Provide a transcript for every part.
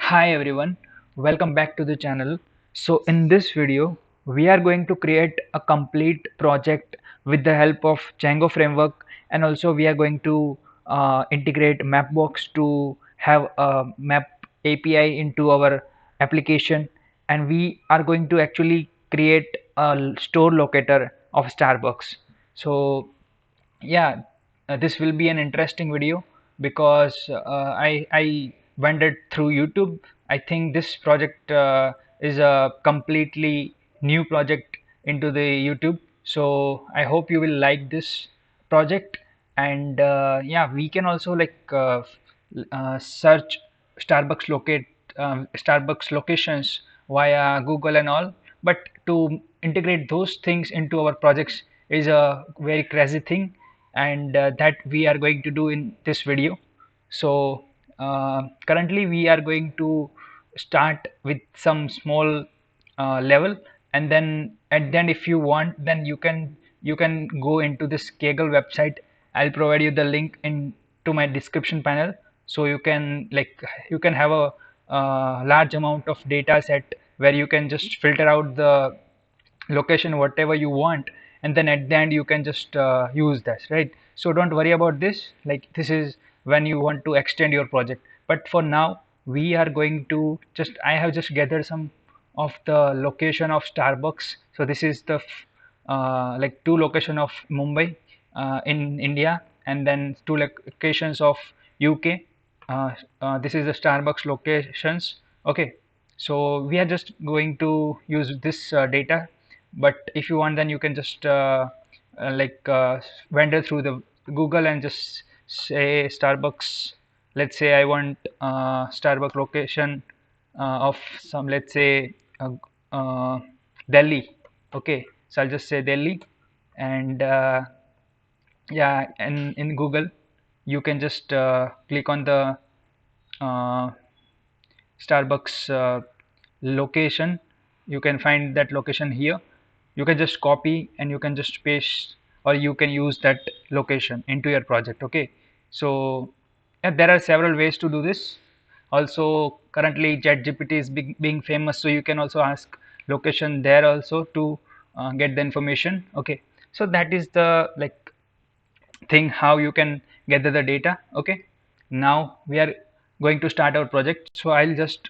Hi everyone, welcome back to the channel. So in this video, we are going to create a complete project with the help of Django framework, and also we are going to integrate Mapbox to have a map API into our application, and we are going to actually create a store locator of Starbucks. So yeah, this will be an interesting video because I went it through YouTube. I think this project is a completely new project into the YouTube. So I hope you will like this project. And yeah, we can also search Starbucks locate Starbucks locations via Google and all. But to integrate those things into our projects is a very crazy thing, and that we are going to do in this video. So currently we are going to start with some small level, and then at the end, if you want, then you can go into this Kaggle website. I'll provide you the link in to my description panel, so you can have a large amount of data set where you can just filter out the location whatever you want, and then at the end you can just use this, right? So don't worry about this, like this is when you want to extend your project. But for now we are going to just I have just gathered some of the location of Starbucks. So this is the like two location of Mumbai in India, and then two locations of UK. This is the Starbucks locations. Okay, so we are just going to use this data, but if you want, then you can just wander through the Google and just say Starbucks. Let's say I want Starbucks location of some, let's say Delhi. Okay, so I'll just say Delhi, and yeah, and in Google you can just click on the uh, Starbucks location. You can find that location here. You can just copy and you can just paste, or you can use that location into your project. Okay, so yeah, there are several ways to do this. Also currently ChatGPT is being famous, so you can also ask location there also to get the information. Okay, so that is the thing how you can gather the data. Okay, now we are going to start our project. So I'll just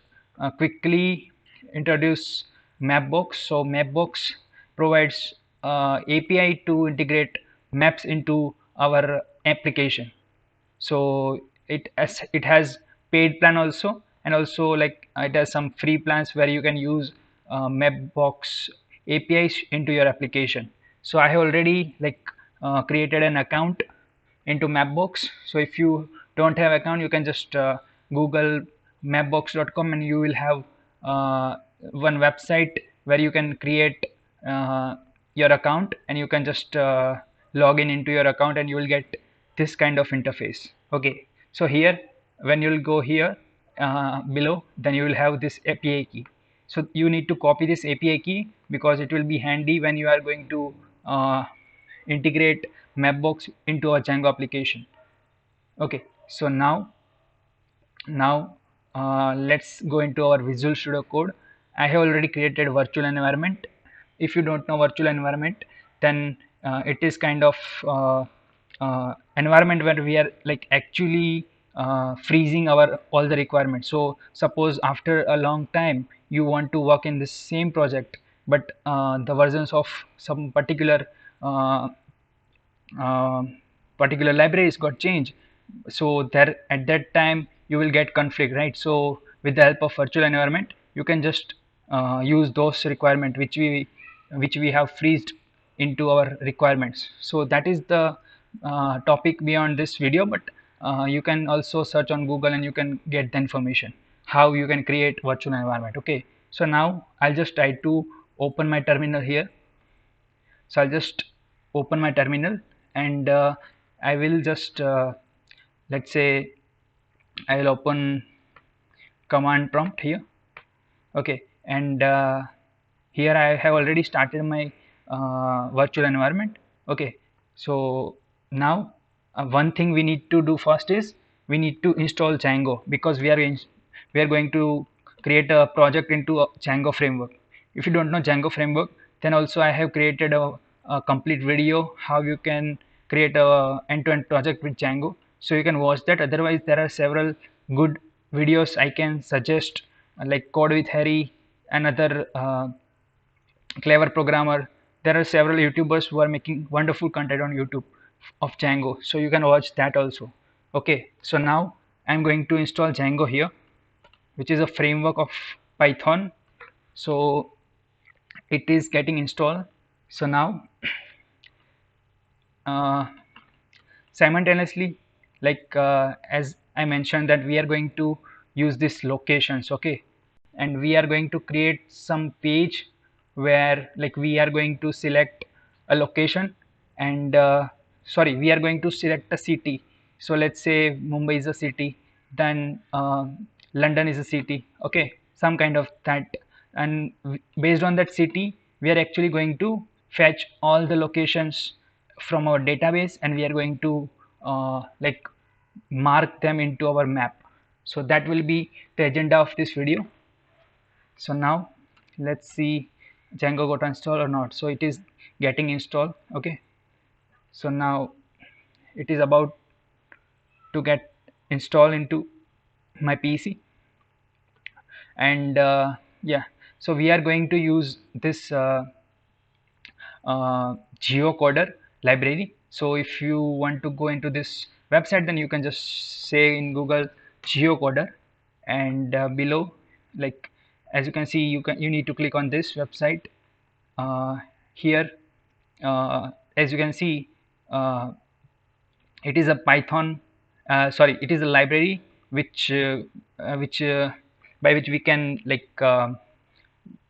quickly introduce Mapbox. So Mapbox provides API to integrate maps into our application. So it has paid plan also, and also it has some free plans where you can use Mapbox APIs into your application. So I have already created an account into Mapbox. So if you don't have account, you can just Google mapbox.com, and you will have one website where you can create uh, your account, and you can just log in into your account, and you will get this kind of interface. Okay, so here when you will go here below, then you will have this API key. So you need to copy this API key because it will be handy when you are going to integrate Mapbox into a Django application. Okay, so now let's go into our Visual Studio Code. I have already created virtual environment. If you don't know virtual environment, then it is kind of environment where we are actually freezing our all the requirements. So suppose after a long time you want to work in the same project, but the versions of some uh, particular libraries got changed. So there at that time you will get conflict, right? So with the help of virtual environment, you can just use those requirement which we have freezed into our requirements. So that is the topic beyond this video, but you can also search on Google and you can get the information how you can create virtual environment. Okay, so now I'll just try to open my terminal here. So I'll just open my terminal, and I will just let's say I will open command prompt here. Okay, and here I have already started my virtual environment. Okay, so now one thing we need to do first is we need to install Django, because we are we are going to create a project into a Django framework. If you don't know Django framework, then also I have created a complete video how you can create a end-to-end project with Django, so you can watch that. Otherwise there are several good videos I can suggest, like Code with Harry, another clever programmer. There are several YouTubers who are making wonderful content on YouTube of Django, so you can watch that also. Okay, so now I'm going to install Django here, which is a framework of Python. So it is getting installed. So now uh, simultaneously, like as I mentioned that we are going to use these locations, okay, and we are going to create some page where like we are going to select a location, and sorry, we are going to select a city. So let's say Mumbai is a city, then London is a city, okay, some kind of that. And based on that city we are actually going to fetch all the locations from our database, and we are going to like mark them into our map. So that will be the agenda of this video. So now let's see Django got installed or not. So it is getting installed, okay. So now it is about to get installed into my PC, and yeah, so we are going to use this Geocoder library. So if you want to go into this website, then you can just say in Google Geocoder, and below, like as you can see, you need to click on this website. Here, as you can see, uh, it is a Python. Sorry, it is a library which by which we can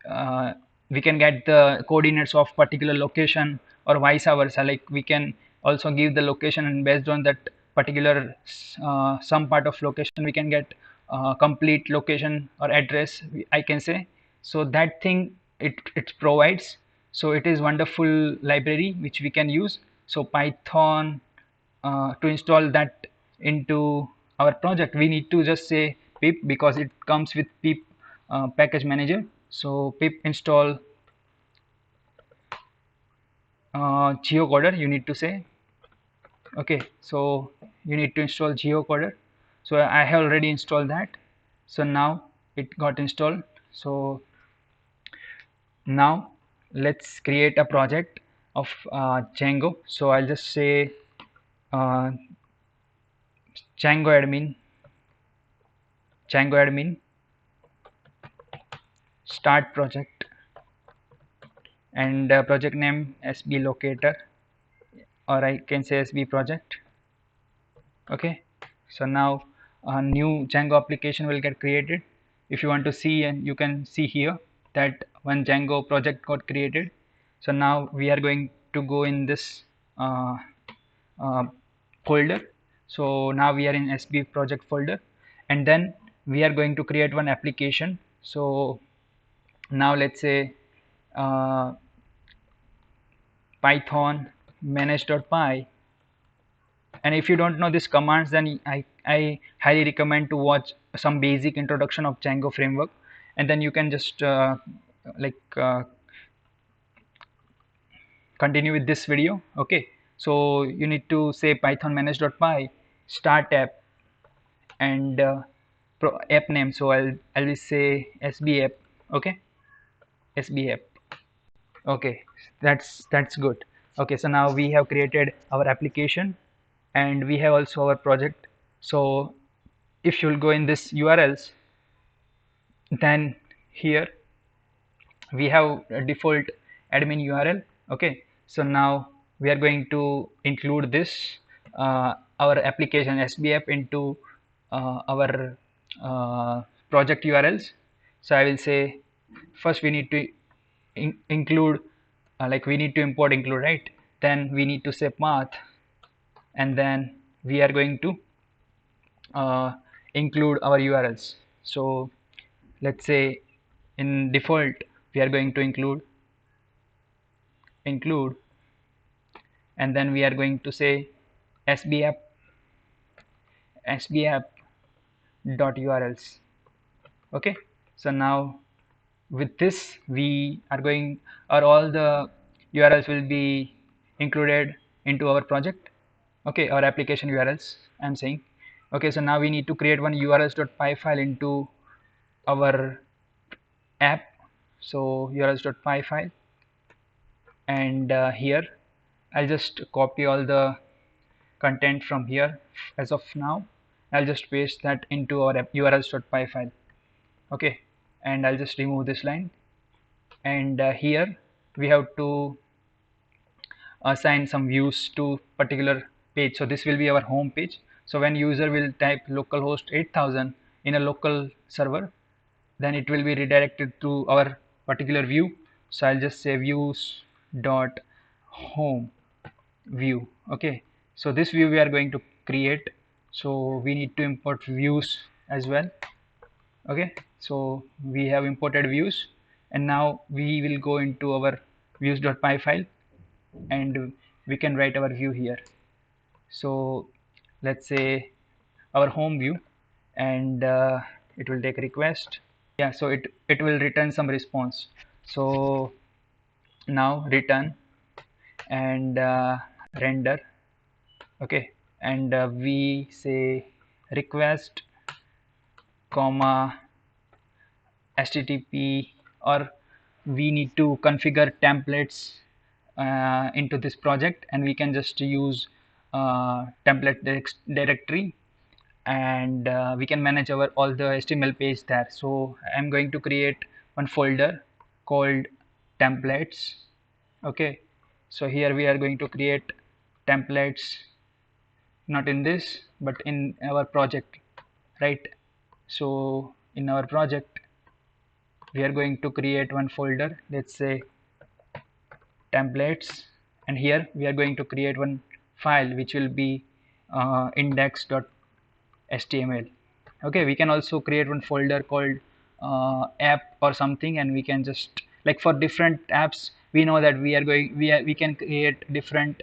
uh, we can get the coordinates of particular location, or vice versa. Like we can also give the location, and based on that particular some part of location we can get complete location or address, I can say. So that thing it provides. So it is wonderful library which we can use. So Python, to install that into our project, we need to just say pip, because it comes with pip package manager. So pip install geocoder, you need to say. Okay, so you need to install geocoder. So I have already installed that. So now it got installed. So now let's create a project of Django. So I'll just say uh, Django admin, Django admin, start project, and project name SB Locator, or I can say SB project. Okay, so now a new Django application will get created. If you want to see, and you can see here that one Django project got created. So now we are going to go in this uh, uh, folder. So now we are in SB project folder, and then we are going to create one application. So now let's say uh, Python manage.py. And if you don't know these commands, then I highly recommend to watch some basic introduction of Django framework, and then you can just like continue with this video. Okay, so you need to say Python manage.py start app, and app name. So I'll say SB app. Okay, SB app. Okay, that's good. Okay, so now we have created our application, and we have also our project. So if you'll go in this URLs, then here we have a default admin URL. Okay, so now we are going to include this our application SB app into our project URLs. So I will say first we need to include, like we need to import include, right? Then we need to say path, and then we are going to include our URLs. So let's say in default we are going to include, and then we are going to say sbapp dot urls. Okay, so now with this we are going, or all the URLs will be included into our project. Okay, our application URLs I'm saying. Okay, so now we need to create one urls.py file into our app. So urls.py file, and here I'll just copy all the content from here. As of now, I'll just paste that into our urls.py file. Okay, and I'll just remove this line, and here we have to assign some views to particular page. So this will be our home page. So when user will type localhost 8000 in a local server, then it will be redirected to our particular view. So I'll just say views dot home view. Okay, so this view we are going to create, so we need to import views as well. Okay, so we have imported views, and now we will go into our views.py file, and we can write our view here. So let's say our home view, and it will take a request. Yeah, so it will return some response. So now return, and render. Okay, and we say request comma http, or we need to configure templates into this project, and we can just use template directory, and we can manage our all the HTML page there. So I'm going to create one folder called templates. Okay, so here we are going to create templates, not in this but in our project, right? So in our project we are going to create one folder, let's say templates, and here we are going to create one file which will be index.html. Okay, we can also create one folder called app or something, and we can just, like, for different apps we know that we can create different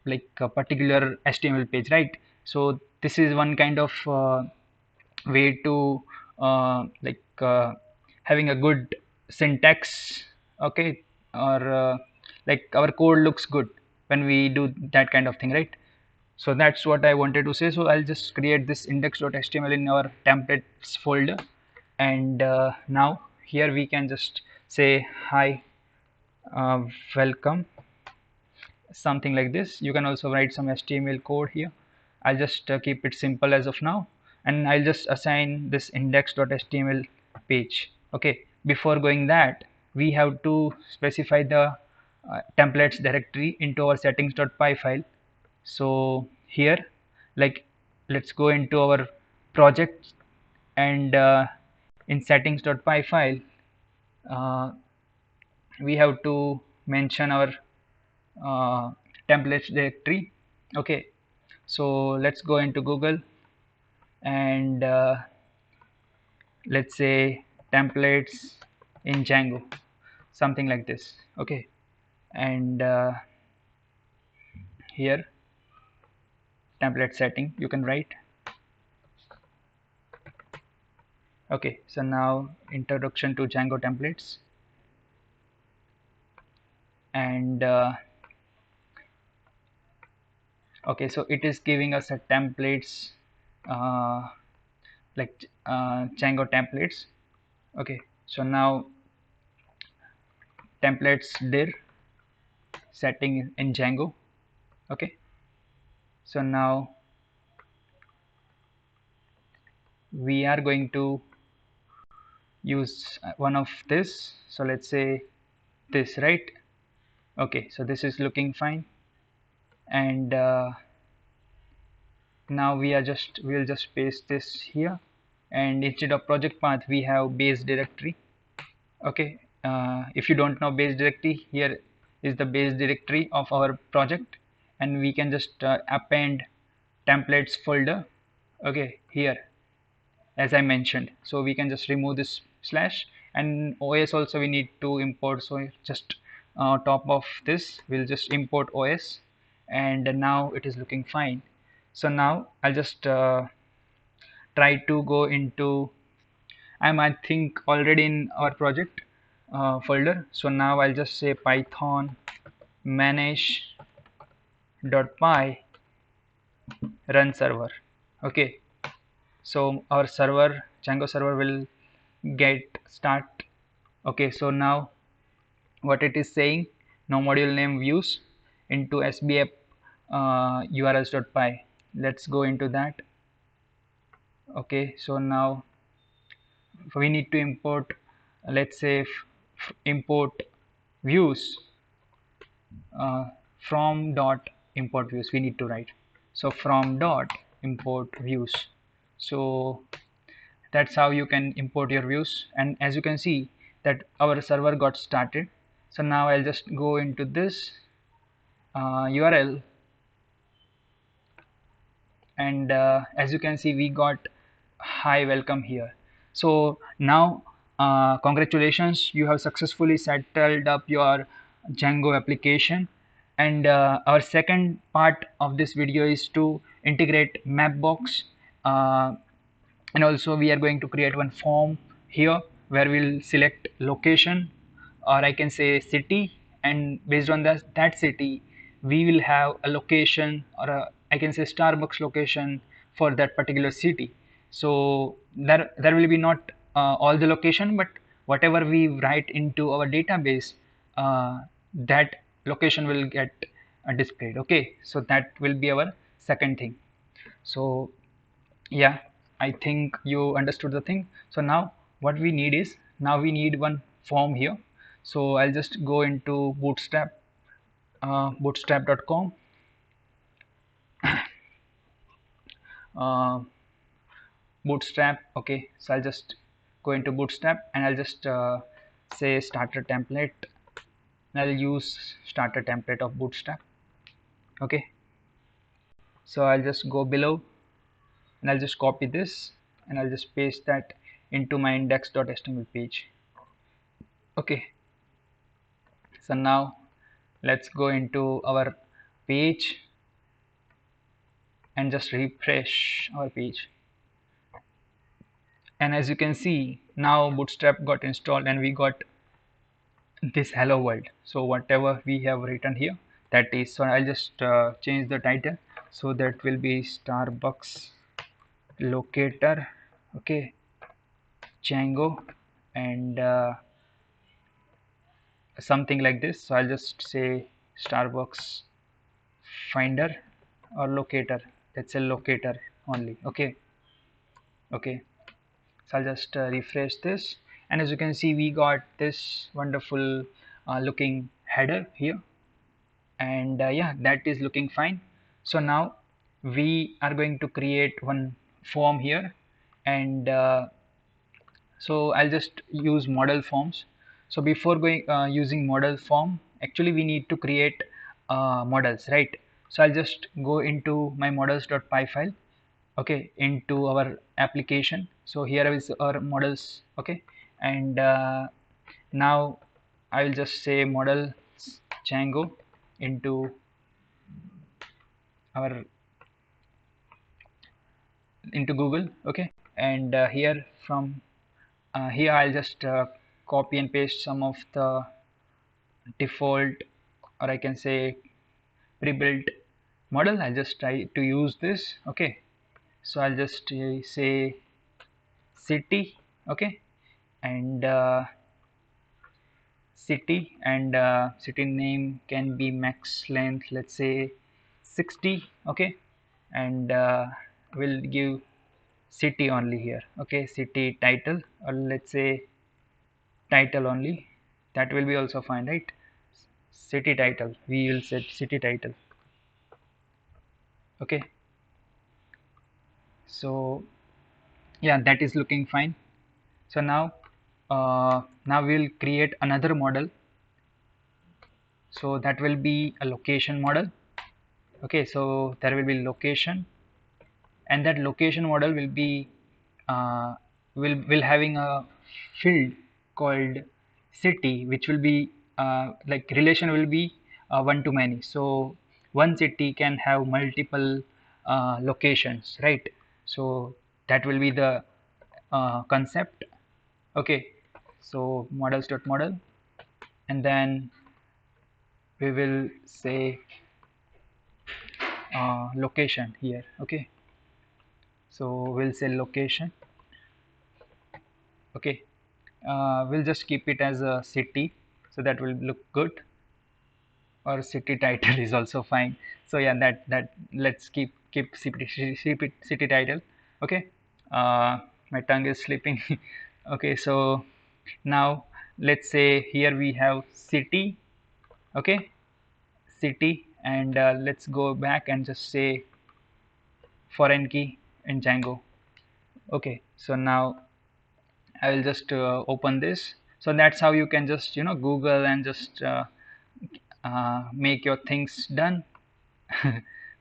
like a particular HTML page, right? So this is one kind of way to having a good syntax. Okay, or like our code looks good when we do that kind of thing, right? So that's what I wanted to say. So I'll just create this index.html in our templates folder, and now here we can just say hi, welcome, something like this. You can also write some HTML code here. I'll just keep it simple as of now, and I'll just assign this index.html page. Okay, before going that, we have to specify the templates directory into our settings.py file. So here, like, let's go into our project, and in settings.py file, uh, we have to mention our uh, templates directory. Okay, so let's go into Google, and let's say templates in Django, something like this. Okay, and here template setting you can write. Okay, so now introduction to Django templates, and okay, so it is giving us a templates, uh, Django templates. Okay, so now templates dir setting in Django. Okay, so now we are going to use one of this. So let's say this, right? Okay, so this is looking fine, and now we'll just paste this here, and instead of project path we have base directory. Okay, if you don't know base directory, here is the base directory of our project, and we can just append templates folder. Okay, here, as I mentioned, so we can just remove this slash, and OS also we need to import. So just top of this we'll just import OS, and now it is looking fine. So now I'll just try to go into I'm, I think, already in our project folder. So now I'll just say python manage.py run server. Okay, so our server, Django server, will get start. Okay, so now what it is saying, no module name views into sbf urls.py. Let's go into that. Okay, so now we need to import, let's say, import views from dot import views we need to write. So from dot import views. So that's how you can import your views. And as you can see that our server got started. So now I'll just go into this URL, and as you can see we got hi welcome here. So now congratulations, you have successfully settled up your Django application. And our second part of this video is to integrate Mapbox, uh, and also we are going to create one form here where we'll select location, or I can say city, and based on that city we will have a location, or I can say Starbucks location for that particular city. So there will be not all the location, but whatever we write into our database, that location will get displayed. Okay, so that will be our second thing. So yeah, I think you understood the thing. So now what we need is, now we need one form here. So I'll just go into bootstrap, bootstrap.com, uh, bootstrap. Okay, so I'll just go into bootstrap, and I'll just say starter template, and I'll use starter template of bootstrap. Okay, so I'll just go below, and I'll just copy this, and I'll just paste that into my index.html page. Okay, so now let's go into our page and just refresh our page. And as you can see, now bootstrap got installed and we got this hello world. So whatever we have written here, that is, so I'll just change the title, so that will be Starbucks Locator, okay, Django, and something like this. So I'll just say Starbucks finder or locator. That's a locator only. Okay, okay, so I'll just refresh this, and as you can see we got this wonderful looking header here. And yeah, that is looking fine. So now we are going to create one form here, and so I'll just use model forms. So before going using model form, actually we need to create models, right? So I'll just go into my models.py file, okay, into our application. So here is our models, okay, and now I will just say models Django into our into Google, okay, and here from here I'll just copy and paste some of the default, or I can say pre-built model. I'll just try to use this. Okay, so I'll just say city, okay, and city, and city name can be max length, let's say 60, okay, and we'll give city only here. Okay, city title, or let's say title only, that will be also fine, right? City title, we will set city title. Okay, so yeah, that is looking fine. So now we'll create another model, so that will be a location model. Okay, so there will be location, and that location model will be uh, will having a field called city, which will be like relation will be one to many. So one city can have multiple locations, right? So that will be the concept. Okay, so models.model, and then we will say location here. Okay, so we'll say location. Okay, we'll just keep it as a city, so that will look good, or city title is also fine. So yeah, that let's keep city title. Okay, my tongue is slipping. Okay, so now let's say here we have city. Okay, city, and let's go back and just say foreign key in Django. Okay, so now I will just open this. So that's how you can just Google and just make your things done.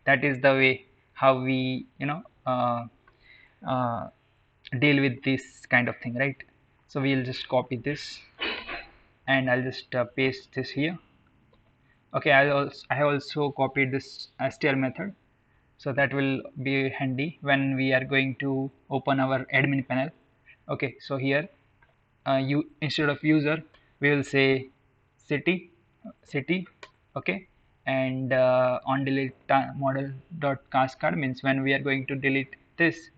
That is the way how we uh, deal with this kind of thing, right? So we'll just copy this, and I'll just paste this here. Okay, I also copied this str method, so that will be handy when we are going to open our admin panel. Okay, so here you instead of user we will say city. Okay, and on delete model dot cascade means when we are going to delete this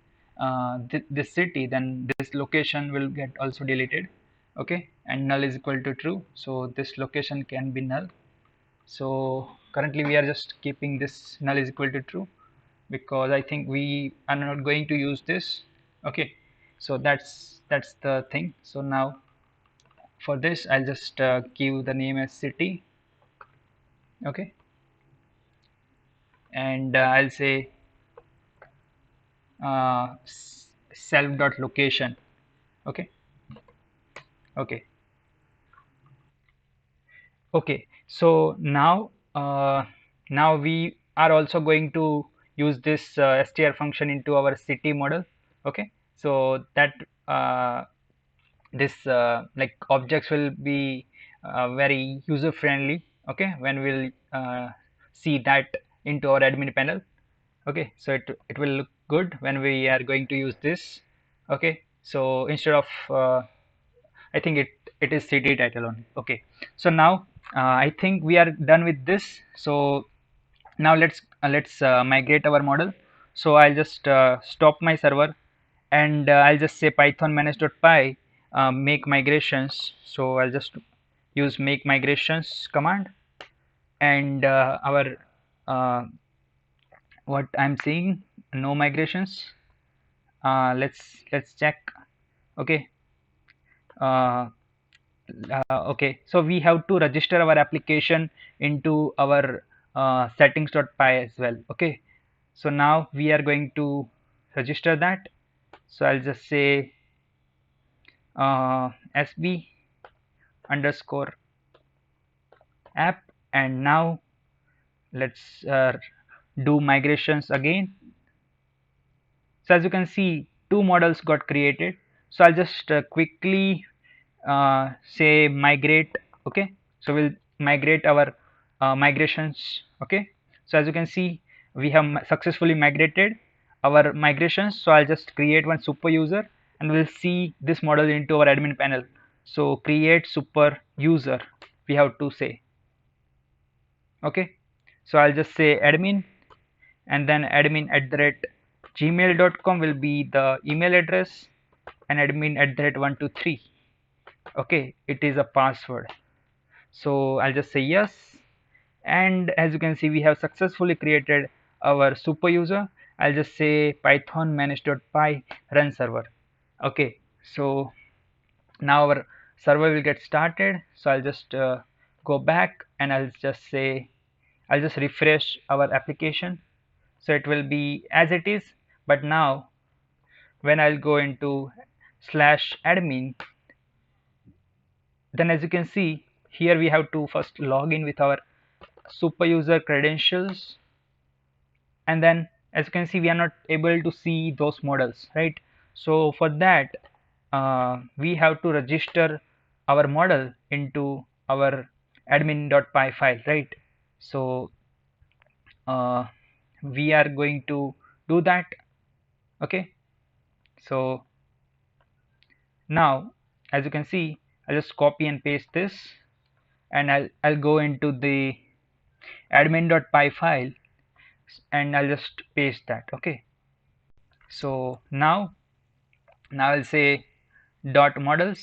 city, then this location will get also deleted. Okay, and null is equal to true, so this location can be null. So currently we are just keeping this null is equal to true, because I think we are not going to use this. Okay, so that's the thing. So now for this I'll just give the name as city. Okay, and I'll say self dot location. Okay, okay, okay. So now we are also going to use this str function into our city model. Okay, so that this like objects will be very user friendly. Okay, when we'll see that into our admin panel. Okay, so it will look good when we are going to use this. Okay, so instead of I think it is city title only. Okay, so now I think we are done with this. So now let's migrate our model. So I'll just stop my server, and I'll just say python manage.py make migrations. So I'll just use make migrations command, and our what I'm seeing, no migrations. Let's check. Okay, uh, okay, so we have to register our application into our settings.py as well. Okay, so now we are going to register that. So I'll just say sb underscore app, and now let's do migrations again. So as you can see, two models got created. So I'll just quickly say migrate. Okay, so we'll migrate our migrations. Okay, so as you can see, we have successfully migrated our migrations. So I'll just create one super user, and we'll see this model into our admin panel. So create super user, we have to say. Okay, so I'll just say admin, and then admin at the rate gmail.com will be the email address, and admin at the rate 123. Okay, it is a password. So I'll just say yes, and as you can see, we have successfully created our super user. I'll just say python manage.py run server. Okay, so now our server will get started. So I'll just go back, and I'll just say I'll just refresh our application. So it will be as it is, but now when I'll go into slash admin, then as you can see here, we have to first log in with our super user credentials, and then as you can see, we are not able to see those models, right? So for that we have to register our model into our admin.py file, right? So uh, we are going to do that. Okay, so now as you can see, I'll just copy and paste this, and I'll go into the admin.py file, and I'll just paste that. Okay, so now I'll say dot models,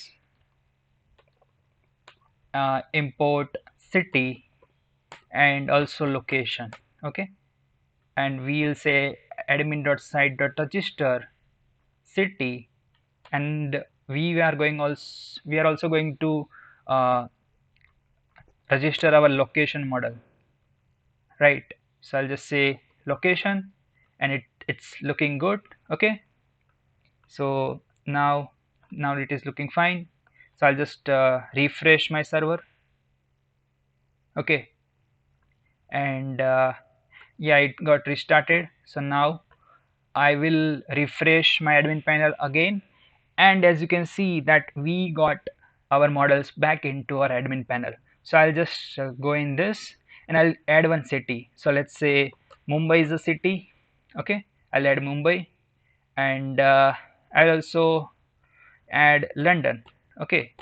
import city and also location. Okay, and we'll say admin.site.register city, and we are also going to uh, register our location model, right? So I'll just say location, and it's looking good. Okay, so now it is looking fine. So I'll just refresh my server. Okay, and yeah, it got restarted. So now I will refresh my admin panel again, and as you can see that we got our models back into our admin panel. So I'll just go in this, and I'll add one city. So let's say Mumbai is a city. Okay, I'll add Mumbai, and I'll also add London. Okay,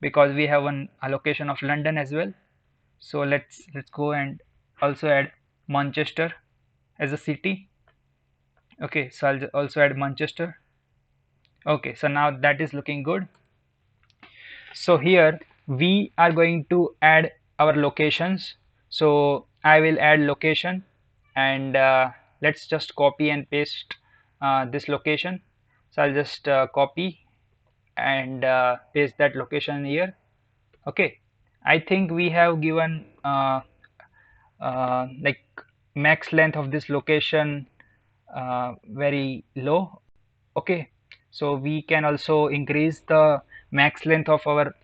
because we have one allocation of London as well. So let's go and also add Manchester as a city. Okay, so I'll also add Manchester. Okay, so now that is looking good. So here we are going to add our locations. So I will add location, and let's just copy and paste this location. So I'll just copy and paste that location here. Okay, I think we have given like max length of this location very low. Okay, so we can also increase the max length of our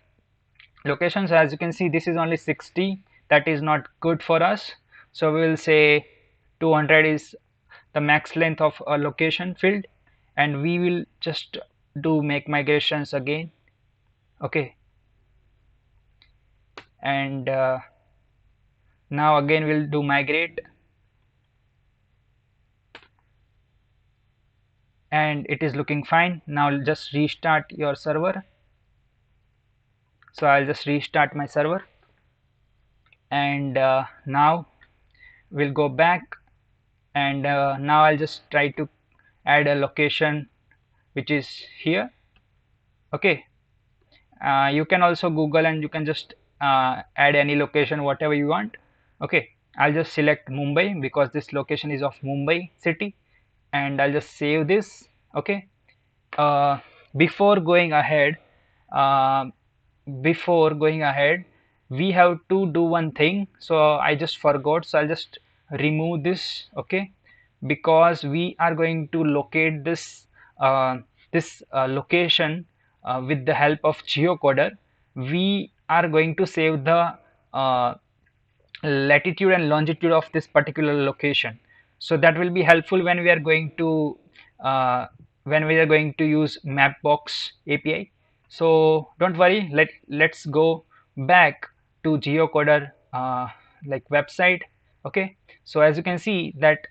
locations. As you can see, this is only 60. That is not good for us, so we will say 200 is the max length of a location field, and we will just do make migrations again. Okay, and now again we'll do migrate, and it is looking fine. Now just restart your server. So I'll just restart my server, and now we'll go back, and now I'll just try to add a location which is here. Okay, you can also Google, and you can just add any location whatever you want. Okay, I'll just select Mumbai because this location is of Mumbai city, and I'll just save this. Okay, uh, before going ahead, uh, we have to do one thing. So I just forgot, so I'll just remove this. Okay, because we are going to locate this location with the help of geocoder. We are going to save the uh, latitude and longitude of this particular location, so that will be helpful when we are going to use Mapbox API. So don't worry, let's go back to Geocoder like website. Okay, so as you can see that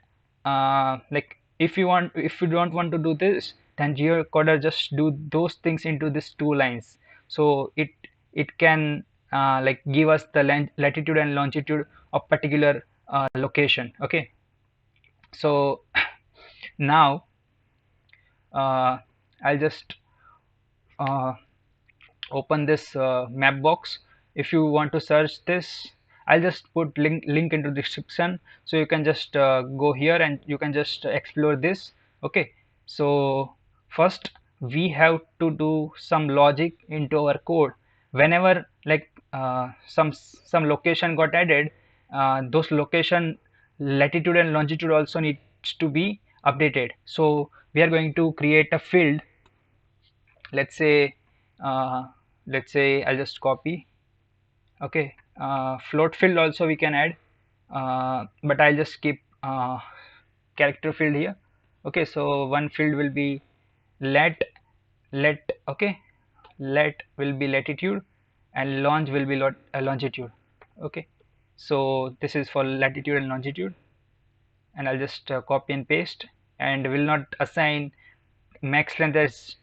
like if you don't want to do this, then Geocoder just do those things into these two lines, so it can like give us the latitude and longitude of particular location. Okay, so now I'll just uh, open this Mapbox. If you want to search this, I'll just put link into description, so you can just go here and you can just explore this. Okay, so first we have to do some logic into our code. Whenever like some location got added, those location latitude and longitude also needs to be updated. So we are going to create a field. Let's say uh, I'll just copy. Okay, float field also we can add, but I'll just keep character field here. Okay, so one field will be let. Okay, let will be latitude, and will be longitude. Okay, so this is for latitude and longitude, and I'll just copy and paste, and will not assign max length as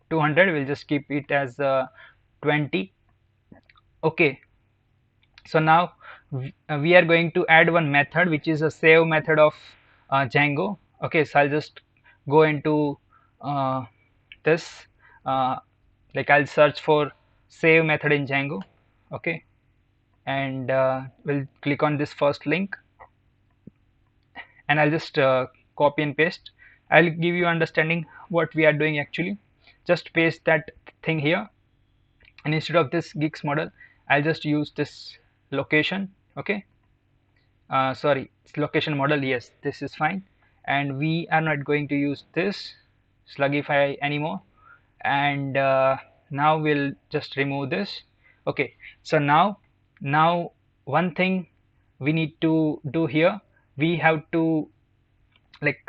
200, we'll just keep it as 20. Okay, so now we are going to add one method which is a save method of Django. Okay, so I'll just go into this, like I'll search for save method in Django. Okay, and we'll click on this first link, and I'll just copy and paste. I'll give you understanding what we are doing actually. Just paste that thing here, and instead of this geeks model, I'll just use this location. Okay, sorry, it's location model. Yes, this is fine, and we are not going to use this slugify anymore. And now we'll just remove this. Okay, so now one thing we need to do here, we have to like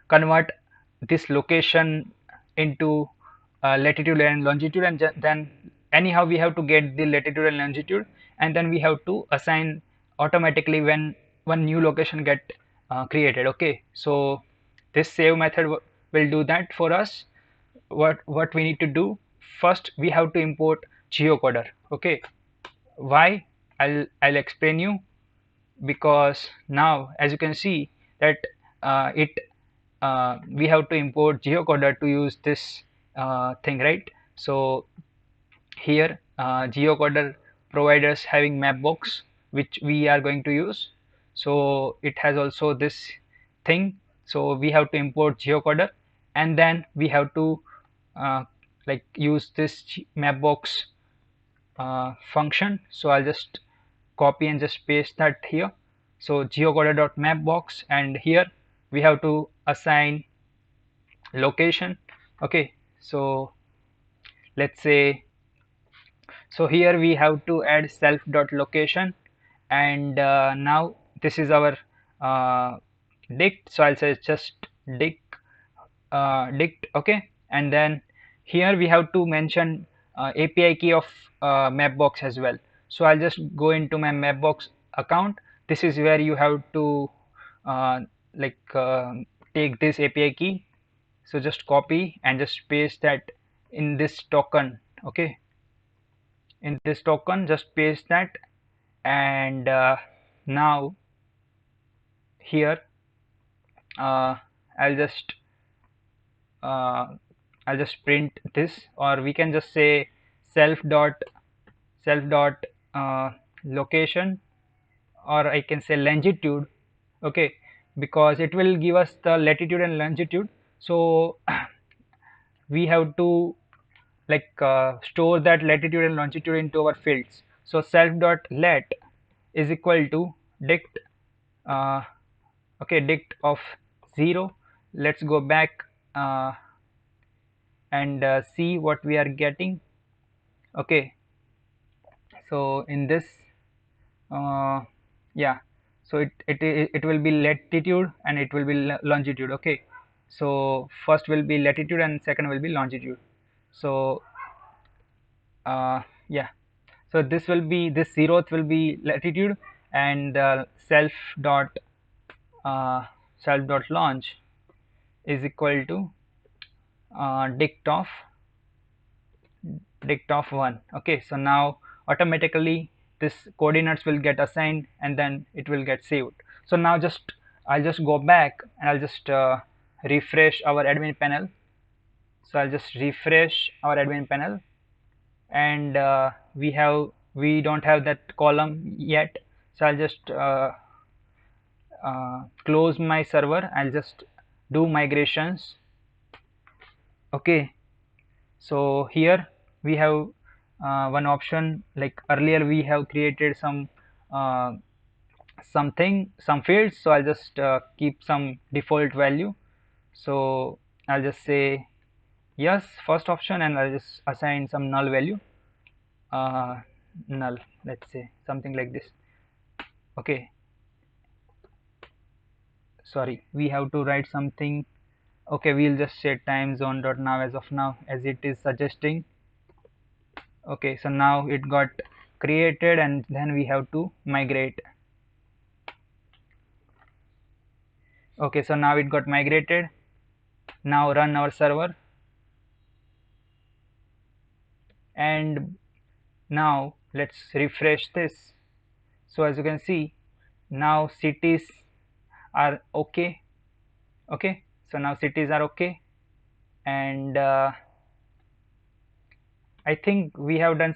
convert this location into latitude and longitude, and then anyhow we have to get the latitude and longitude, and then we have to assign automatically when one new location get created. Okay, so this save method will do that for us. What we need to do, first we have to import geocoder. Okay, why? I'll explain you. Because now as you can see that it we have to import geocoder to use this thing, right? So here geocoder providers having Mapbox, which we are going to use, so it has also this thing. So we have to import geocoder, and then we have to uh, like use this Mapbox function. So I'll just copy and just paste that here. So geocoder.mapbox, and here we have to assign location. Okay, so let's say, so here we have to add self.location, and now this is our dict. So I'll say just dict. Okay, and then here we have to mention API key of Mapbox as well. So I'll just go into my Mapbox account. This is where you have to uh, like take this API key. So just copy and just paste that in this token. Okay, in this token just paste that, and now here uh, I'll just uh, I'll just print this, or we can just say self dot location, or I can say longitude. Okay, because it will give us the latitude and longitude. So we have to like store that latitude and longitude into our fields. So self dot let is equal to dict, uh, okay, dict of 0. Let's go back and see what we are getting. Okay, so in this uh, yeah, so it will be latitude and it will be longitude. Okay, so first will be latitude and second will be longitude. So yeah, so this will be, this zeroth will be latitude, and self dot launch is equal to dict of 1. Okay, so now automatically this coordinates will get assigned and then it will get saved. So now just I'll just go back and I'll just refresh our admin panel. So I'll just refresh our admin panel, and we don't have that column yet. So I'll just close my server. I'll just do migrations. Okay, so here we have one option, like earlier we have created some some fields. So I'll just keep some default value. So I'll just say yes, first option, and I'll just assign some null value, uh, null, let's say something like this. Okay, sorry, we have to write something. Okay, we'll just say time zone dot now as of now, as it is suggesting. Okay, so now it got created, and then we have to migrate. Okay, so now it got migrated. Now run our server. And now let's refresh this. So as you can see, now cities are okay. Okay, so now cities are okay, and I think we have done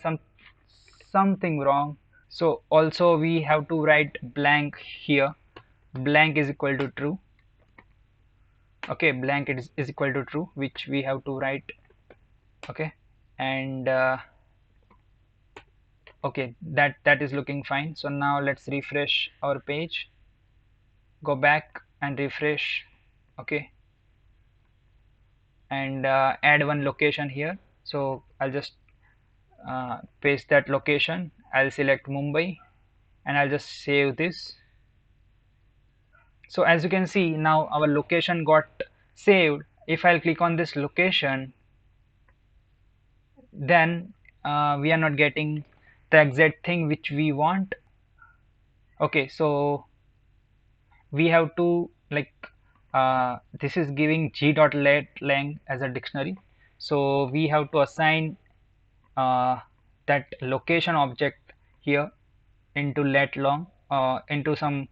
something wrong. So also we have to write blank here. Blank is equal to true. Okay, blank is equal to true, which we have to write. Okay, and okay, that is looking fine. So now let's refresh our page, go back and refresh. Okay, and add one location here. So I'll just paste that location. I'll select Mumbai and I'll just save this. So as you can see, now our location got saved. If I'll click on this location, then we are not getting the exact thing which we want. Okay, so we have to like this is giving g.let_lang as a dictionary, so we have to assign that location object here into let long into some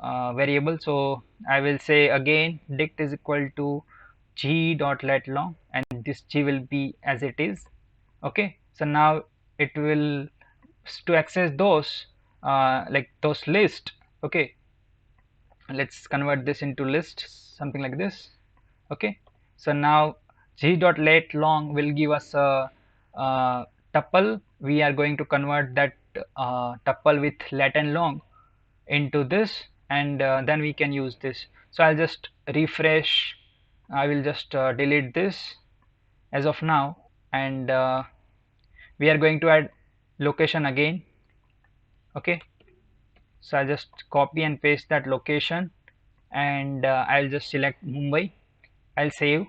variable. So I will say again dict is equal to g.let_long, and this g will be as it is. Okay, so now it will to access those like those list. Okay, let's convert this into list, something like this. Okay, so now g.let_long will give us a tuple. We are going to convert that tuple with let and long into this, and then we can use this. So I'll just refresh. I will just delete this as of now, and we are going to add location again. Okay, so I'll just copy and paste that location, and I'll just select Mumbai. I'll save,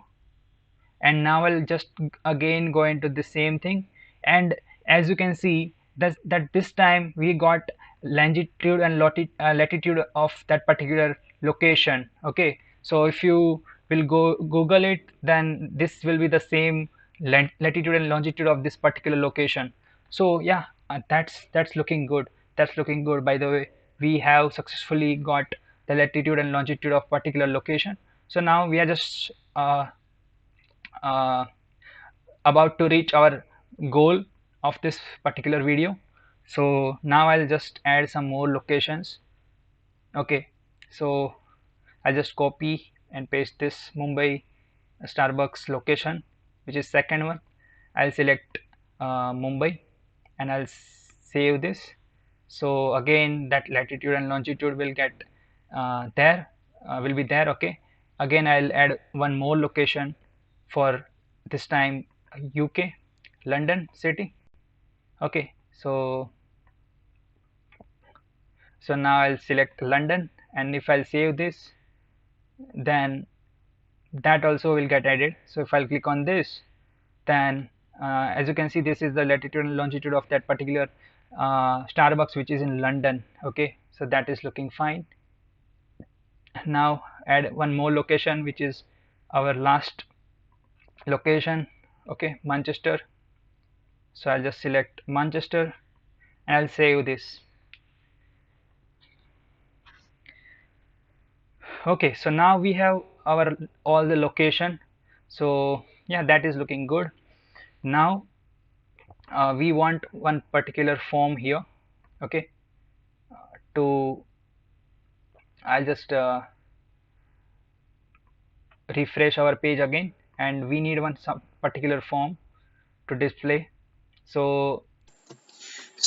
and now I'll just again go into the same thing. And as you can see that this time we got longitude and latitude of that particular location. Okay, so if you will go Google it, then this will be the same latitude and longitude of this particular location. So yeah, that's looking good. That's looking good. By the way, we have successfully got the latitude and longitude of particular location. So now we are just uh, about to reach our goal of this particular video. So now I'll just add some more locations. Okay, so I'll just copy and paste this Mumbai Starbucks location, which is second one. I'll select Mumbai and I'll save this. So again that latitude and longitude will get there will be there. Okay, again I'll add one more location for this time UK, London city. Okay, so now I'll select London, and if I'll save this, then that also will get added. So if I'll click on this, then as you can see, this is the latitude and longitude of that particular Starbucks which is in London. Okay, so that is looking fine. Now add one more location, which is our last location. Okay, Manchester. So I'll just select Manchester and I'll save this. Okay, so now we have our all the location. So yeah, that is looking good. Now we want one particular form here. Okay, to I'll just refresh our page again, and we need one some particular form to display. So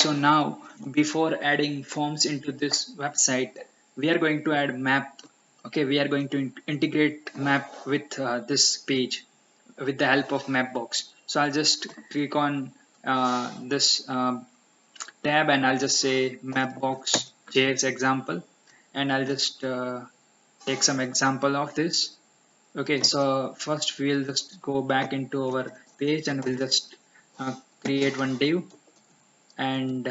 now before adding forms into this website, we are going to add map. Okay, we are going to integrate map with this page with the help of Mapbox. So I'll just click on this tab, and I'll just say Mapbox JS example, and I'll just take some example of this. Okay, so first we'll just go back into our page, and we'll just create one div, and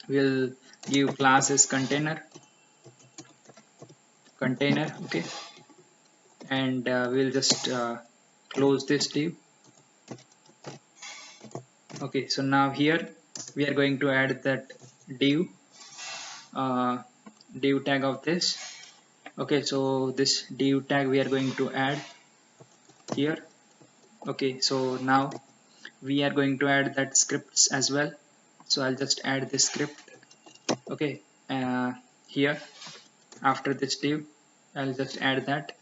we'll give classes container. Okay, and we'll just close this div. Okay, so now here we are going to add that div uh, div tag of this. Okay, so this div tag we are going to add here. Okay, so now we are going to add that scripts as well. So I'll just add this script. Okay, here after this div I'll just add that,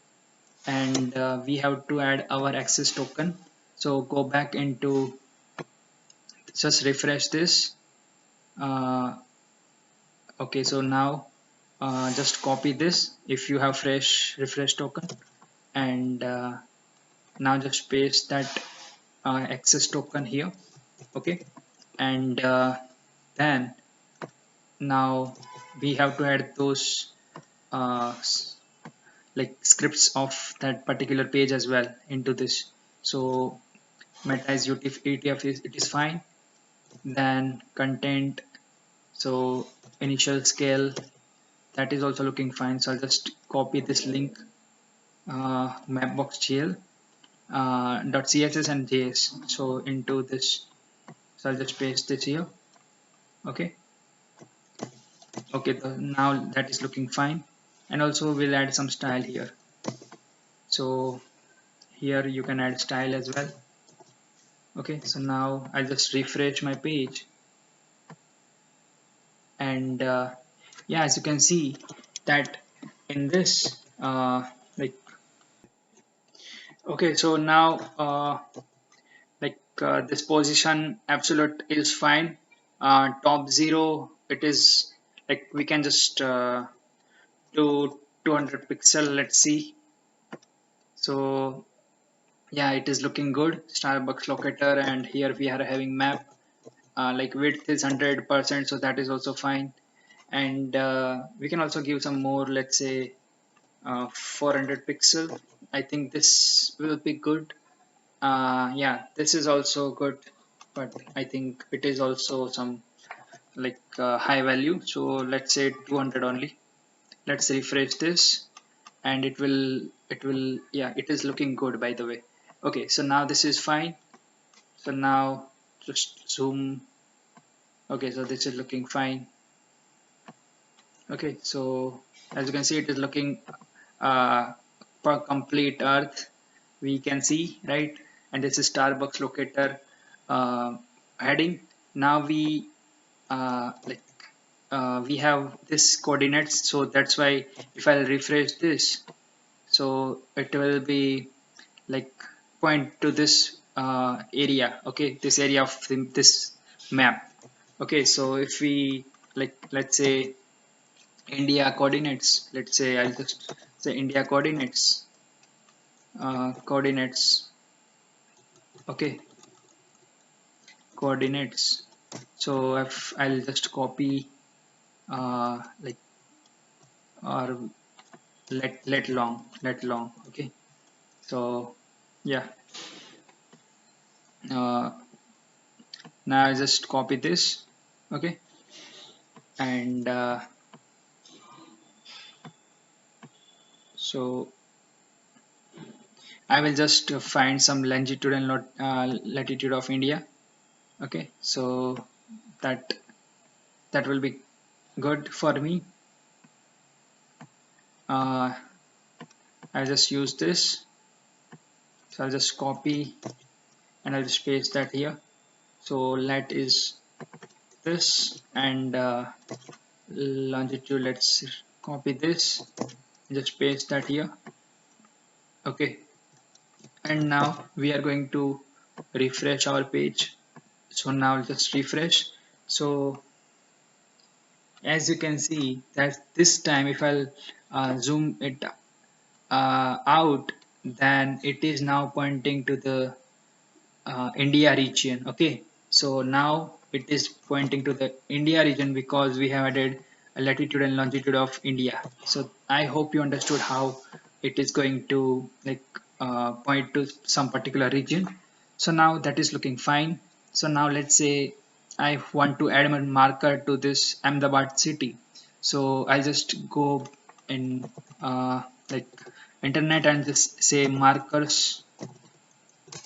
and we have to add our access token. So go back into, just refresh this. Okay, so now just copy this if you have fresh refresh token, and now just paste that access token here. Okay, and then now we have to add those uh, like scripts of that particular page as well into this. So meta is UTF is, it is fine. Then content, so initial scale, that is also looking fine. So I'll just copy this link, mapbox.gl .css and js, so into this. So I'll just paste this here. Okay, okay, now that is looking fine. And also we'll add some style here. So here you can add style as well. Okay, so now I'll just refresh my page, and yeah, as you can see that in this like, okay, so now this position absolute is fine. Top 0, it is like we can just do 200 pixel, let's see. So yeah, it is looking good. Starbucks locator, and here we are having map, like width is 100%, so that is also fine. And we can also give some more, let's say 400 pixel. I think this will be good. Yeah, this is also good, but I think it is also some like high value, so let's say 200 only. Let's refresh this, and it will, yeah, it is looking good, by the way. Okay, so now this is fine. So now just zoom. Okay, so this is looking fine. Okay, so as you can see, it is looking for complete earth, we can see, right? And this is Starbucks locator heading. Now like we have this coordinates, so that's why if I'll refresh this, so it will be like point to this area. Okay, this area of this map. Okay, so if we, like, let's say India coordinates, let's say I'll just say India coordinates, coordinates. Okay, coordinates. So if I'll just copy like, or let long. Okay, so yeah, uh, now I just copy this. Okay, and so I will just find some longitude and latitude of India. Okay, so that that will be good for me. I'll just use this. So I'll just copy and I'll just paste that here. So let is this, and longitude, let's copy this, just paste that here. Okay, and now we are going to refresh our page. So now just refresh. So as you can see that this time if I'll zoom it out, then it is now pointing to the India region. Okay, so now it is pointing to the India region because we have added a latitude and longitude of India. So I hope you understood how it is going to like point to some particular region. So now that is looking fine. So now let's say I want to add a marker to this Ahmedabad city. So I'll just go in like internet and just say markers,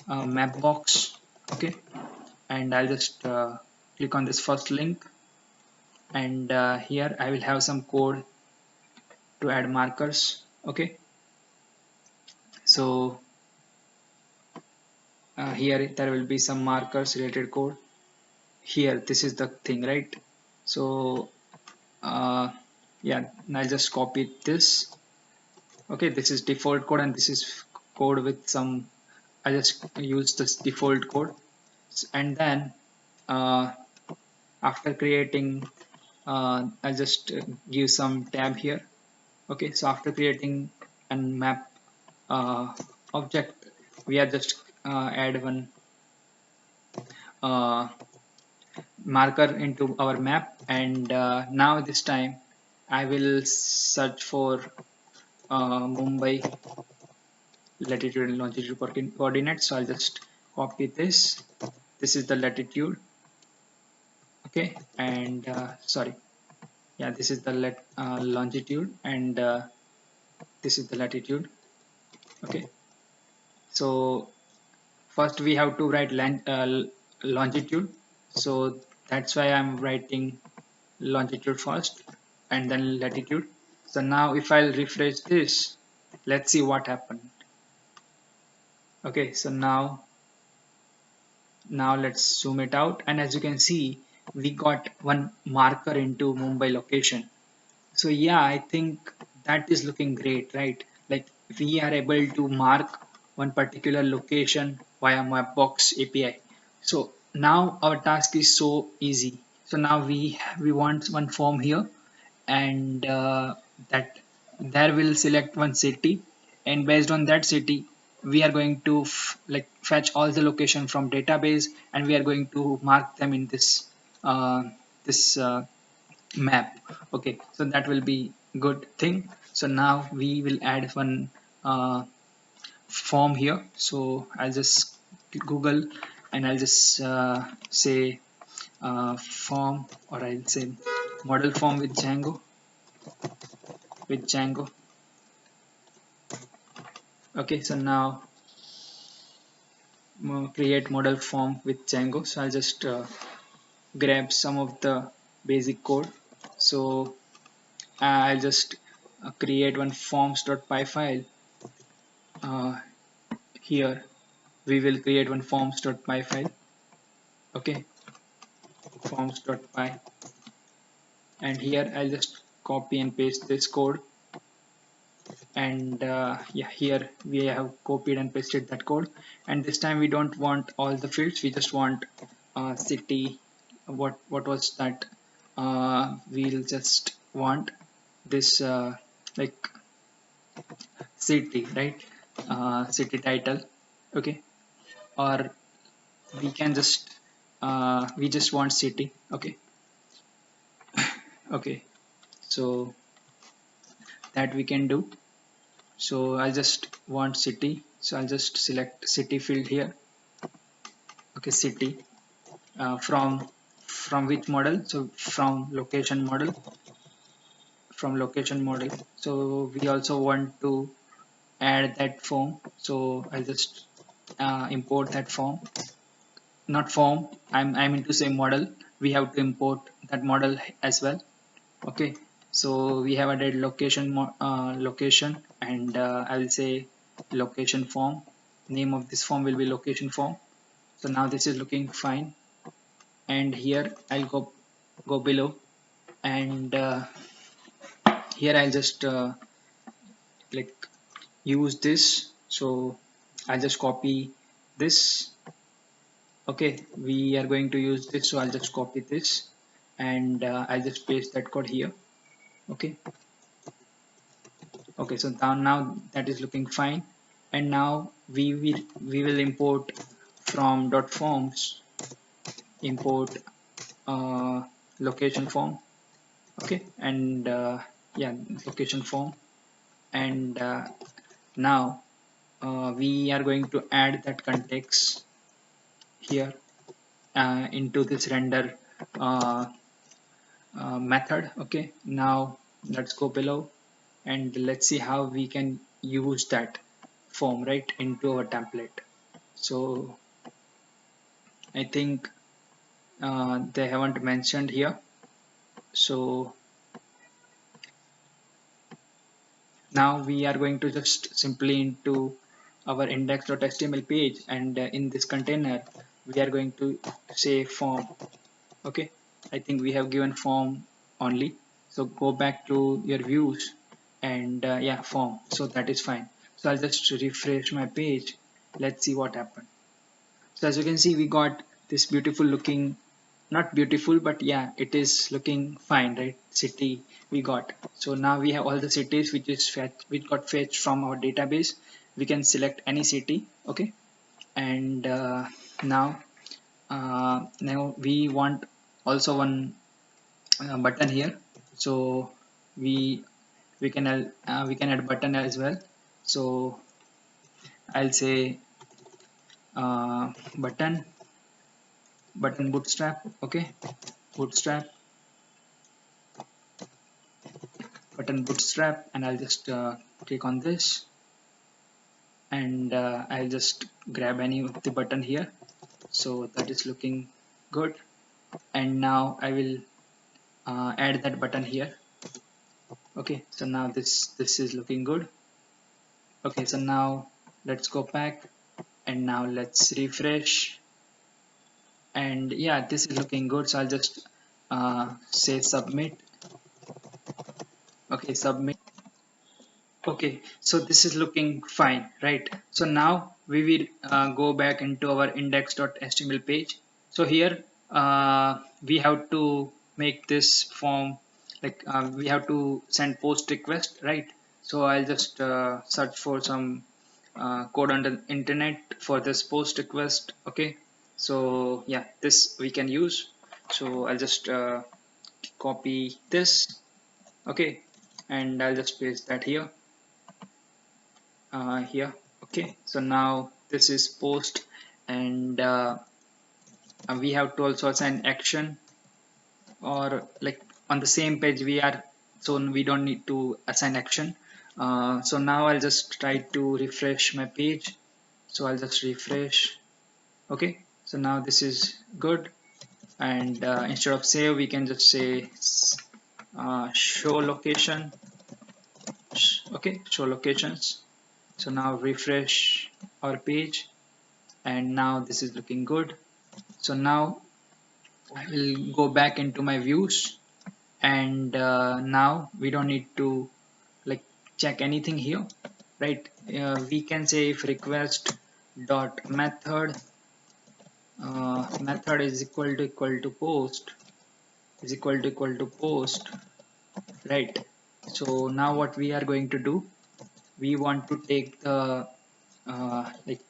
Mapbox. Okay, and I'll just click on this first link, and here I will have some code to add markers. Okay, so here there will be some markers related code. Here this is the thing, right? So yeah, I'll just copy this. Okay, this is default code and this is code with some, I just use this default code. And then uh, after creating I'll just give some tab here. Okay, so after creating a map object, we are just add one uh, marker into our map, and now this time I will search for Mumbai latitude and longitude coordinates. So I'll just copy this. This is the latitude. Okay, and sorry, yeah, this is the longitude, and this is the latitude. Okay, so first we have to write longitude, so that's why I'm writing longitude first and then latitude. So now if I'll refresh this, let's see what happened. Okay, so now let's zoom it out, and as you can see, we got one marker into Mumbai location. So yeah, I think that is looking great, right? Like we are able to mark one particular location via Mapbox API. So now our task is so easy. So now we want one form here, and that there will select one city, and based on that city we are going to like fetch all the location from database, and we are going to mark them in this map. Okay, so that will be good thing. So now we will add one form here. So I'll just Google, and I'll just say form, or I'll say model form with Django. Okay, so now create model form with Django. So I'll just grab some of the basic code. So I'll just create one forms.py file. Here we will create one forms.py file. Okay, forms.py, and here I'll just copy and paste this code, and yeah, here we have copied and pasted that code, and this time we don't want all the fields, we just want city. What was that? We'll just want this like city, right? City title. Okay, or we can just we just want city. Okay, okay, so that we can do. So I'll just want city, so I'll just select city field here. Okay, city from which model? So from location model, so we also want to add that form, so I'll just import that form, not form, I'm into say model. We have to import that model as well. Okay, so we have added location, and I will say location form. Name of this form will be location form. So now this is looking fine, and here I'll go below, and here I'll just like use this. So I'll just copy this. Okay, we are going to use this, so I'll just copy this, and I'll just paste that code here. Okay, okay, so now that is looking fine, and now we will import from dot forms, import location form. Okay, and yeah, location form, and now we are going to add that context here into this render uh, method. Okay, now let's go below, and let's see how we can use that form right into our template. So I think they haven't mentioned here. So now we are going to just simply into our index.html page, and in this container we are going to say form. Okay, I think we have given form only, so go back to your views and yeah, form, so that is fine. So I'll just refresh my page. Let's see what happened. So as you can see, we got this beautiful looking, not beautiful, but yeah, it is looking fine, right? City we got. So now we have all the cities which got fetched from our database. We can select any city, okay? And now now we want also one button here. So we we can add button as well. So I'll say button bootstrap, okay, bootstrap button bootstrap, and I'll just click on this, and I'll just grab any of the button here. So that is looking good, and now I will add that button here. Okay, so now this is looking good. Okay, so now let's go back, and now let's refresh, and yeah, this is looking good. So I'll just say submit. Okay, submit. Okay, so this is looking fine, right? So now we will go back into our index.html page. So here we have to make this form, like we have to send post request, right? So I'll just search for some code on the internet for this post request. Okay, so yeah, this we can use. So I'll just copy this, okay, and I'll just paste that here. Here, okay, so now this is post, and we have to also assign action, or like on the same page we are, so we don't need to assign action. So now I'll just try to refresh my page. So I'll just refresh. Okay, so now this is good, and instead of save we can just say show location. Okay, show locations. So now refresh our page, and now this is looking good. So now I will go back into my views, and now we don't need to like check anything here, right? We can say if request dot method method is equal to post is equal to post, right? So now what we are going to do, we want to take the like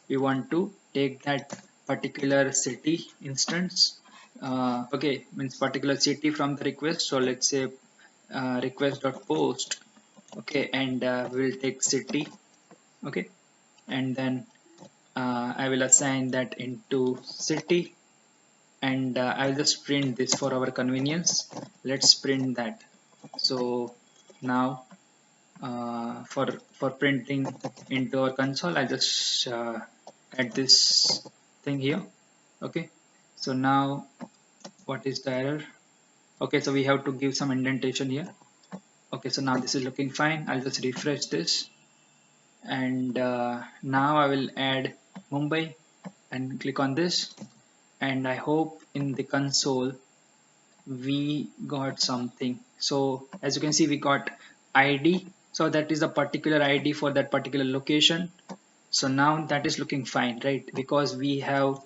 we want to take that particular city instance, okay, means particular city from the request. So let's say request.post, okay, and we'll take city, okay, and then I will assign that into city, and I'll just print this for our convenience. Let's print that. So now for printing into our console, I just add this thing here. Okay, so now what is the error? Okay, so we have to give some indentation here. Okay, so now this is looking fine. I'll just refresh this, and now I will add Mumbai and click on this, and I hope in the console we got something. So as you can see, we got ID, so that is a particular ID for that particular location. So now that is looking fine, right? Because we have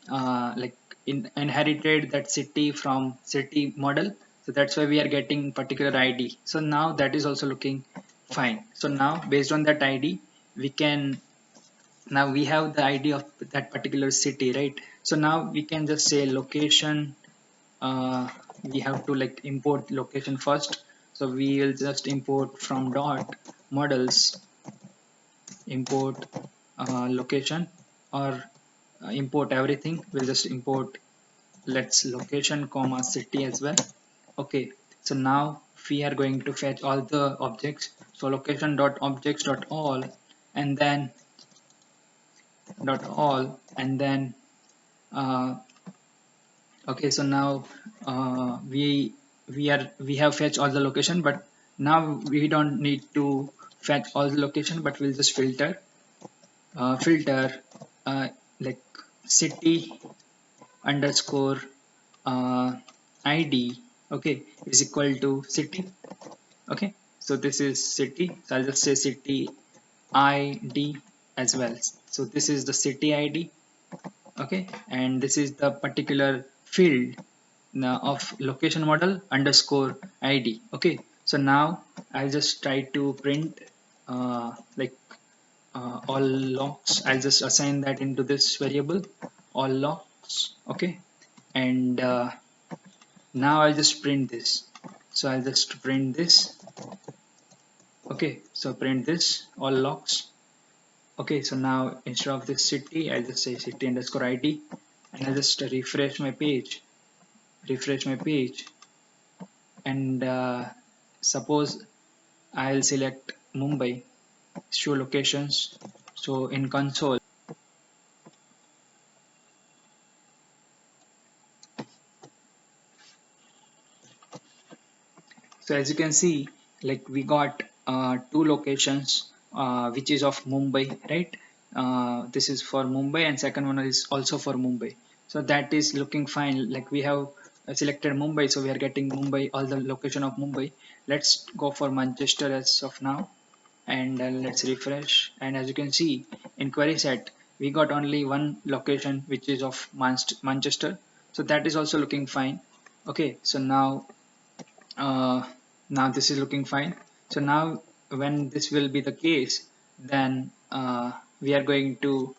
like inherited that city from city model, so that's why we are getting particular ID. So now that is also looking fine. So now based on that ID, we can, now we have the ID of that particular city, right? So now we can just say location. We have to like import location first, so we will just import from dot models, import location, or import everything. We'll just import, let's location comma city as well. Okay, so now we are going to fetch all the objects. So location dot objects dot all, and then dot all, and then uh, Okay, so now we have fetched all the location, but now we don't need to fetch all the location, but we'll just filter uh, like city underscore uh, id, okay, is equal to city. Okay, so this is city, so I'll just say city id as well. So this is the city id. Okay, and this is the particular field of location model underscore id. Okay, so now I'll just try to print like all logs. I'll just assign that into this variable, all logs. Okay, and now I'll just print this. So I'll just print this. Okay, so print this all logs. Okay, so now instead of this city, I'll just say city underscore id, and I'll just refresh my page, and suppose I'll select Mumbai, show locations. So in console, so as you can see, like we got two locations, which is of Mumbai, right? This is for Mumbai, and second one is also for Mumbai. So that is looking fine. Like we have selected Mumbai, so we are getting Mumbai, all the location of Mumbai. Let's go for Manchester as of now, and let's refresh. And as you can see, in query set, we got only one location, which is of Manchester. So that is also looking fine. Okay, so uh, now this is looking fine. So now when this will be the case, then we are going to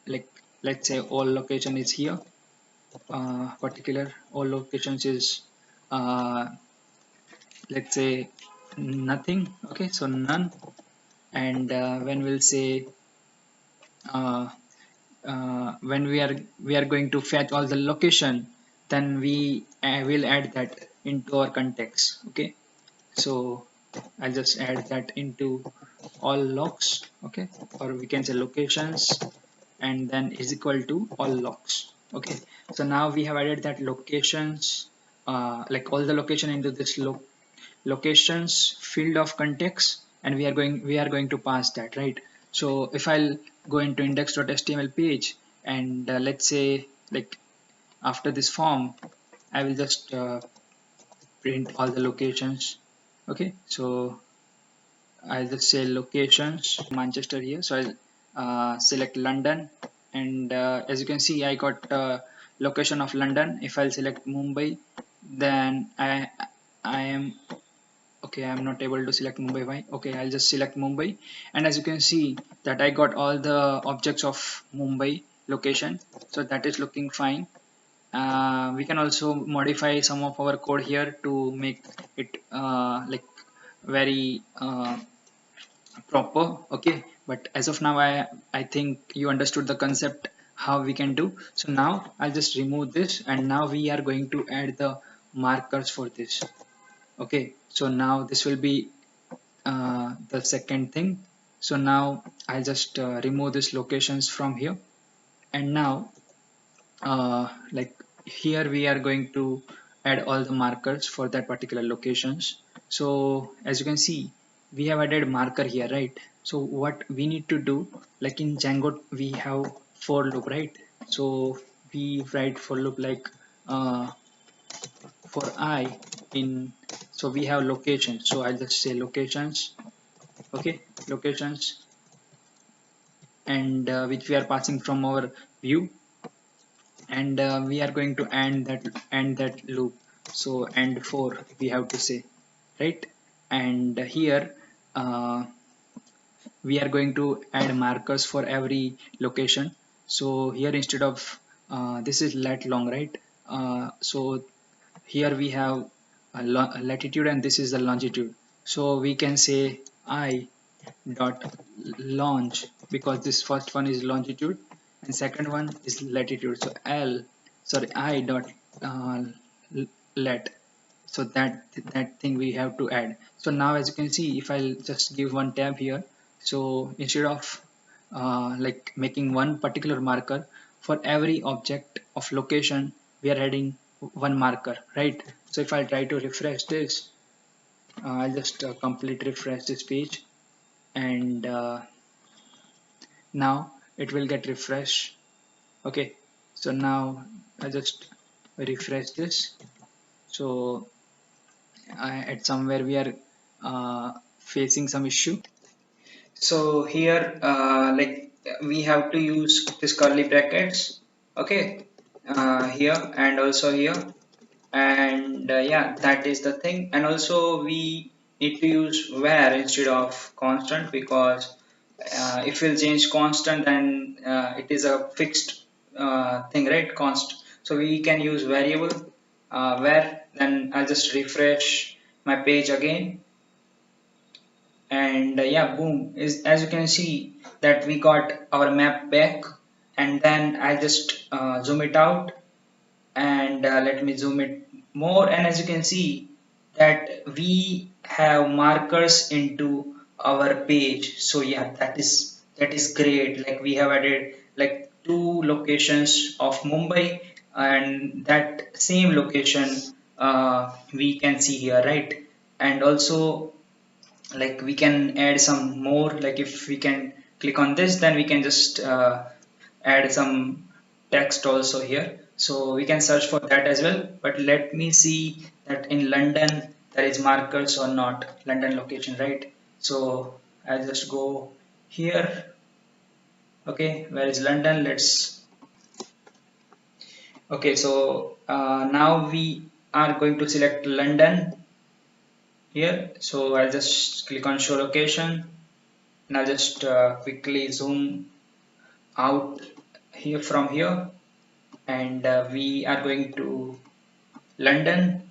like, let's say all location is here, particular all locations is let's say nothing. Okay, so none. And when we'll say uh, when we are going to fetch all the location, then we will add that into our context. Okay, so I'll just add that into all logs. Okay, or we can say locations, and then is equal to all logs. Okay, so now we have added that locations, like all the location into this locations field of context, and we are going to pass that, right? So if I'll go into index.html page, and let's say, like, after this form, I will just print all the locations. Okay, so I'll just say locations Manchester here. So I'll select London, and as you can see, I got location of London. If I'll select Mumbai, then I am okay. I'm not able to select Mumbai. Why? Okay, I'll just select Mumbai, and as you can see that I got all the objects of Mumbai location. So that is looking fine. We can also modify some of our code here to make it like very proper. Okay, but as of now, I think you understood the concept how we can do. So now I'll just remove this, and now we are going to add the markers for this. Okay, so now this will be the second thing. So now I'll just remove these locations from here, and now like here we are going to add all the markers for that particular locations. So as you can see, we have added marker here, right? So what we need to do, like in Django we have for loop, right? So we write for loop like for I in, so we have locations, so I'll just say locations. Okay, locations, and which we are passing from our view, and we are going to end that loop. So end for, we have to say, right? And here uh, we are going to add markers for every location. So here, instead of this is lat long, right? So here we have a latitude, and this is the longitude. So we can say I dot launch, because this first one is longitude and second one is latitude. So I dot uh, let, so that thing we have to add. So now as you can see, if I'll just give one tab here, so instead of like making one particular marker for every object of location, we are adding one marker, right? So if I try to refresh this, I'll just complete refresh this page, and now it will get refreshed. Okay, so now I just refresh this. So at somewhere we are facing some issue. So here like we have to use this curly brackets, okay, here and also here, and yeah, that is the thing. And also we need to use where instead of constant, because if we'll change constant, then it is a fixed thing, right? Const, so we can use variable where. Then I'll just refresh my page again, and yeah, boom, is as you can see that we got our map back. And then I'll just zoom it out, and let me zoom it more, and as you can see that we have markers into our page. So yeah, that is great. Like we have added like two locations of Mumbai, and that same location we can see here, right? And also like we can add some more. Like if we can click on this, then we can just add some text also here, so we can search for that as well. But let me see that in London there is markers or not, London location, right? So I'll just go here. Okay, where is London? Let's, okay, so now we are going to select London here. So I'll just click on show location, and I'll just quickly zoom out here from here, and we are going to London.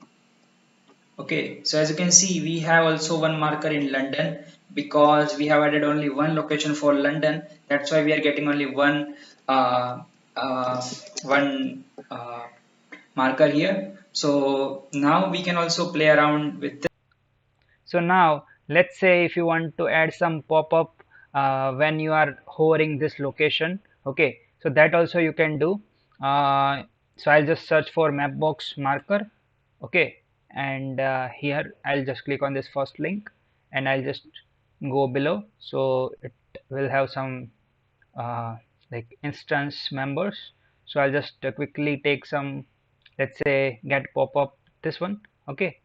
Okay, so as you can see we have also one marker in London, because we have added only one location for London. That's why we are getting only one uh, uh, one marker here. So now we can also play around with this. So now let's say if you want to add some pop-up when you are hovering this location, okay, so that also you can do. So I'll just search for Mapbox marker, okay, and here I'll just click on this first link, and I'll just go below, so it will have some uh, like instance members. So I'll just quickly take some, let's say get pop-up, this one, okay.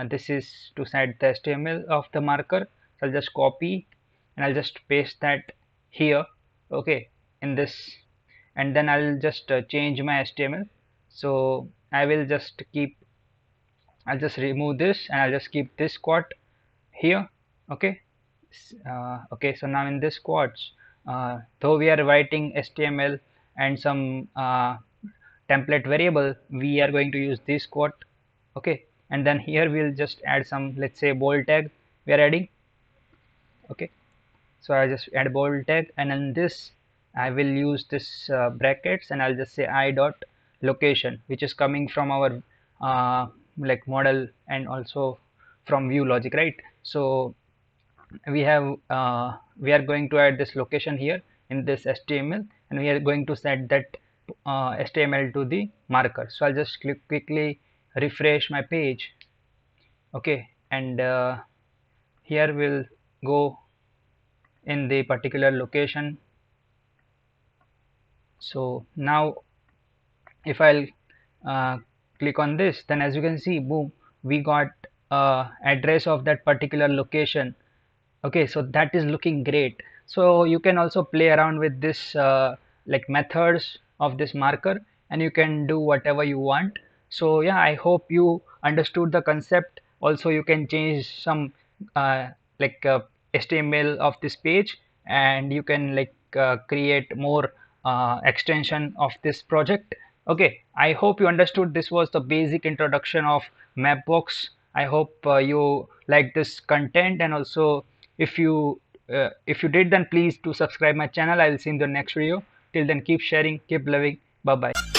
This is to set the HTML of the marker. So I'll just copy, and I'll just paste that here, okay, in this, and then I'll just change my HTML. So I will just keep, I'll just remove this, and I'll just keep this quote here, okay. Okay, so now in this quotes, though we are writing HTML and some template variable, we are going to use this quote, okay. And then here we'll just add some, let's say bold tag we are adding, okay. So I just add bold tag, and in this I will use this brackets, and I'll just say I dot location, which is coming from our like model and also from view logic, right? So we have we are going to add this location here in this HTML, and we are going to set that HTML to the marker. So I'll just quickly refresh my page, okay, and here we'll go in the particular location. So now if I'll uh, click on this, then as you can see, boom, we got address of that particular location. Okay, so that is looking great. So you can also play around with this like methods of this marker, and you can do whatever you want. So yeah, I hope you understood the concept. Also you can change some uh, like HTML of this page, and you can like create more extension of this project. Okay, I hope you understood. This was the basic introduction of Mapbox. I hope you like this content, and also if you did, then please do subscribe my channel. I will see you in the next video. Till then, keep sharing, keep loving. Bye bye.